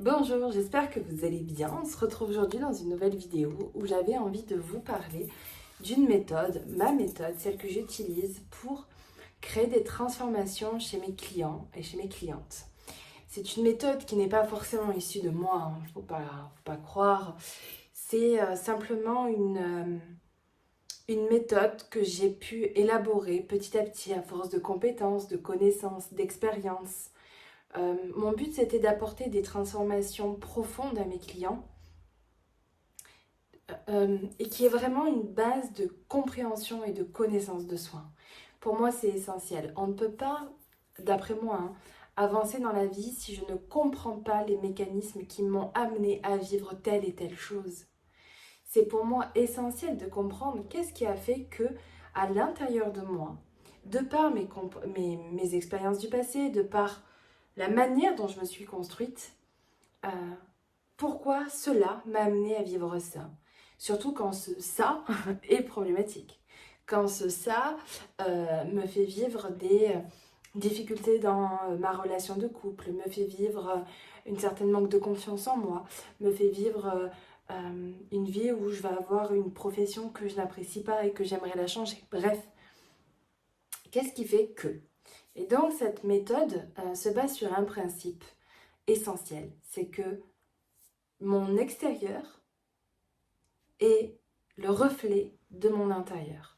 Bonjour, j'espère que vous allez bien. On se retrouve aujourd'hui dans une nouvelle vidéo où j'avais envie de vous parler d'une méthode, ma méthode, celle que j'utilise pour créer des transformations chez mes clients et chez mes clientes. C'est une méthode qui n'est pas forcément issue de moi, faut pas croire. C'est simplement une méthode que j'ai pu élaborer petit à petit à force de compétences, de connaissances, d'expériences. Mon but, c'était d'apporter des transformations profondes à mes clients et qui est vraiment une base de compréhension et de connaissance de soi. Pour moi, c'est essentiel. On ne peut pas, d'après moi, avancer dans la vie si je ne comprends pas les mécanismes qui m'ont amené à vivre telle et telle chose. C'est pour moi essentiel de comprendre qu'est-ce qui a fait que, à l'intérieur de moi, de par mes expériences du passé, de par la manière dont je me suis construite, euh, pourquoi cela m'a amené à vivre ça. Surtout quand ce ça est problématique. Quand ce ça me fait vivre des difficultés dans ma relation de couple, me fait vivre une certaine manque de confiance en moi, me fait vivre une vie où je vais avoir une profession que je n'apprécie pas et que j'aimerais la changer. Bref, qu'est-ce qui fait que? Et donc cette méthode se base sur un principe essentiel, c'est que mon extérieur est le reflet de mon intérieur.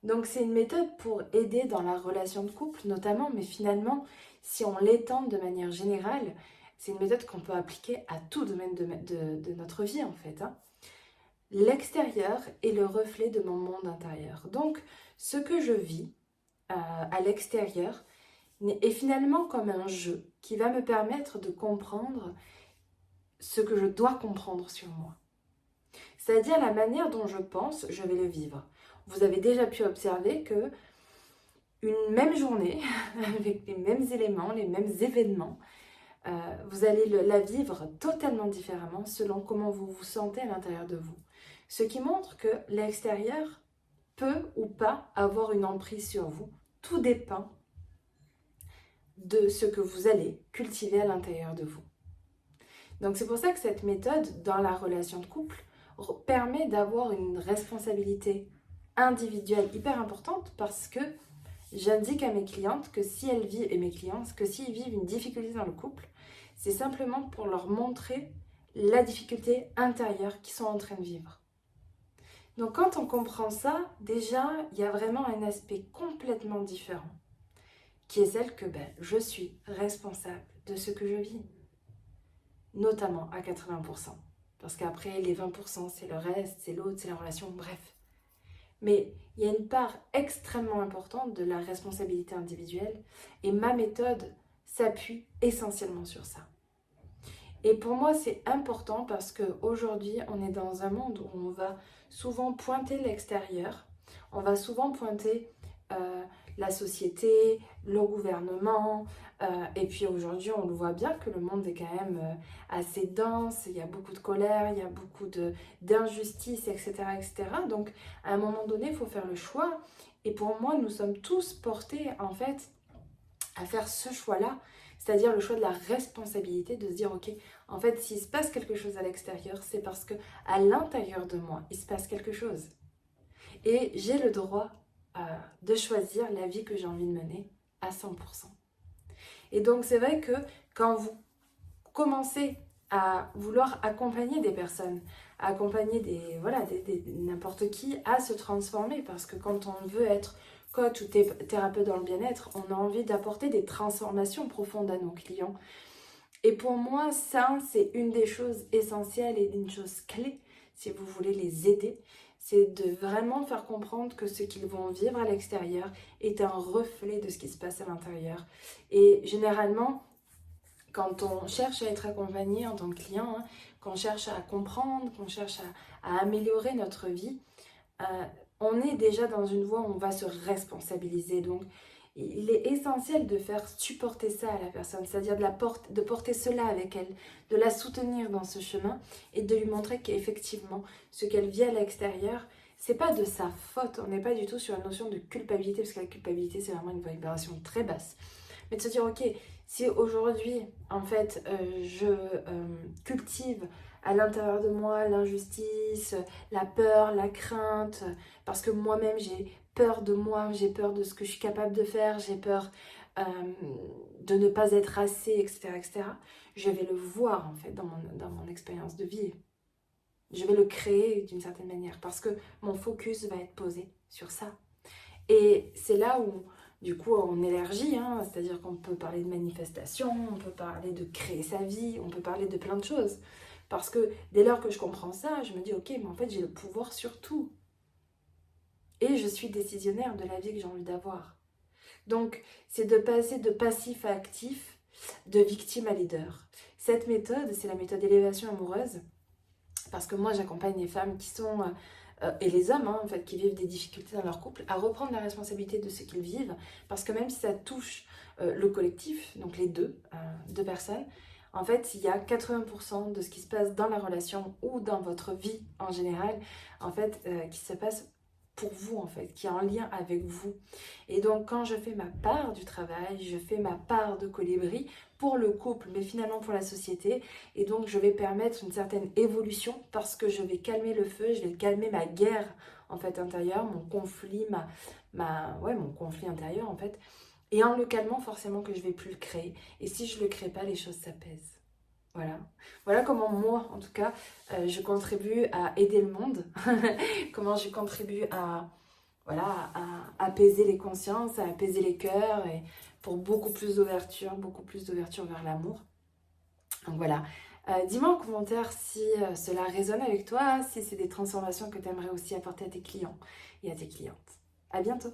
Donc c'est une méthode pour aider dans la relation de couple notamment, mais finalement, si on l'étend de manière générale, c'est une méthode qu'on peut appliquer à tout domaine de notre vie en fait. L'extérieur est le reflet de mon monde intérieur. Donc ce que je vis à l'extérieur est finalement comme un jeu qui va me permettre de comprendre ce que je dois comprendre sur moi. C'est-à-dire la manière dont je pense, je vais le vivre. Vous avez déjà pu observer que une même journée, avec les mêmes éléments, les mêmes événements, vous allez la vivre totalement différemment selon comment vous vous sentez à l'intérieur de vous. Ce qui montre que l'extérieur peut ou pas avoir une emprise sur vous. Tout dépend de ce que vous allez cultiver à l'intérieur de vous. Donc c'est pour ça que cette méthode dans la relation de couple permet d'avoir une responsabilité individuelle hyper importante parce que j'indique à mes clientes que si elles vivent, et mes clients, que s'ils vivent une difficulté dans le couple, c'est simplement pour leur montrer la difficulté intérieure qu'ils sont en train de vivre. Donc quand on comprend ça, déjà, il y a vraiment un aspect complètement différent, qui est celle que je suis responsable de ce que je vis, notamment à 80%. Parce qu'après, les 20%, c'est le reste, c'est l'autre, c'est la relation, bref. Mais il y a une part extrêmement importante de la responsabilité individuelle et ma méthode s'appuie essentiellement sur ça. Et pour moi, c'est important parce qu'aujourd'hui, on est dans un monde où on va souvent pointer l'extérieur, on va souvent pointer la société, le gouvernement, et puis aujourd'hui, on le voit bien que le monde est quand même assez dense, il y a beaucoup de colère, il y a beaucoup d'injustice, etc., etc. Donc, à un moment donné, il faut faire le choix. Et pour moi, nous sommes tous portés, en fait, à faire ce choix-là, c'est-à-dire le choix de la responsabilité, de se dire, ok, en fait, s'il se passe quelque chose à l'extérieur, c'est parce que à l'intérieur de moi, il se passe quelque chose. Et j'ai le droit de choisir la vie que j'ai envie de mener à 100%. Et donc, c'est vrai que quand vous commencez à vouloir accompagner des personnes, accompagner n'importe qui à se transformer, parce que quand on veut être coach ou thérapeute dans le bien-être, on a envie d'apporter des transformations profondes à nos clients. Et pour moi, ça, c'est une des choses essentielles et une chose clé, si vous voulez les aider, c'est de vraiment faire comprendre que ce qu'ils vont vivre à l'extérieur est un reflet de ce qui se passe à l'intérieur. Et généralement, quand on cherche à être accompagné en tant que client, qu'on cherche à comprendre, qu'on cherche à améliorer notre vie, on est déjà dans une voie où on va se responsabiliser. Donc, il est essentiel de faire supporter ça à la personne, c'est-à-dire de porter cela avec elle, de la soutenir dans ce chemin et de lui montrer qu'effectivement, ce qu'elle vit à l'extérieur, c'est pas de sa faute. On n'est pas du tout sur la notion de culpabilité, parce que la culpabilité, c'est vraiment une vibration très basse. Mais de se dire, ok, Si aujourd'hui, en fait, je cultive à l'intérieur de moi l'injustice, la peur, la crainte, parce que moi-même j'ai peur de moi, j'ai peur de ce que je suis capable de faire, j'ai peur euh, de ne pas être assez, etc., etc., je vais le voir en fait dans mon expérience de vie. Je vais le créer d'une certaine manière parce que mon focus va être posé sur ça. Et c'est là où, du coup, on élargit, hein, c'est-à-dire qu'on peut parler de manifestation, on peut parler de créer sa vie, on peut parler de plein de choses. Parce que dès lors que je comprends ça, je me dis, ok, mais en fait, j'ai le pouvoir sur tout. Et je suis décisionnaire de la vie que j'ai envie d'avoir. Donc, c'est de passer de passif à actif, de victime à leader. Cette méthode, c'est la méthode d'élévation amoureuse. Parce que moi, j'accompagne les femmes qui sont, et les hommes, hein, en fait, qui vivent des difficultés dans leur couple, à reprendre la responsabilité de ce qu'ils vivent. Parce que même si ça touche le collectif, donc les deux personnes, en fait, il y a 80% de ce qui se passe dans la relation ou dans votre vie en général, en fait, qui se passe pour vous, en fait, qui est en lien avec vous. Et donc, quand je fais ma part du travail, je fais ma part de colibri pour le couple, mais finalement pour la société. Et donc, je vais permettre une certaine évolution parce que je vais calmer le feu, je vais calmer ma guerre, en fait, intérieure, mon conflit, mon conflit intérieur, en fait. Et en le calmant, forcément que je vais plus le créer. Et si je le crée pas, les choses s'apaisent. Voilà. Voilà comment moi, en tout cas, je contribue à aider le monde. Comment je contribue à, voilà, à apaiser les consciences, à apaiser les cœurs et pour beaucoup plus d'ouverture vers l'amour. Donc voilà. Dis-moi en commentaire si cela résonne avec toi, si c'est des transformations que tu aimerais aussi apporter à tes clients et à tes clientes. À bientôt!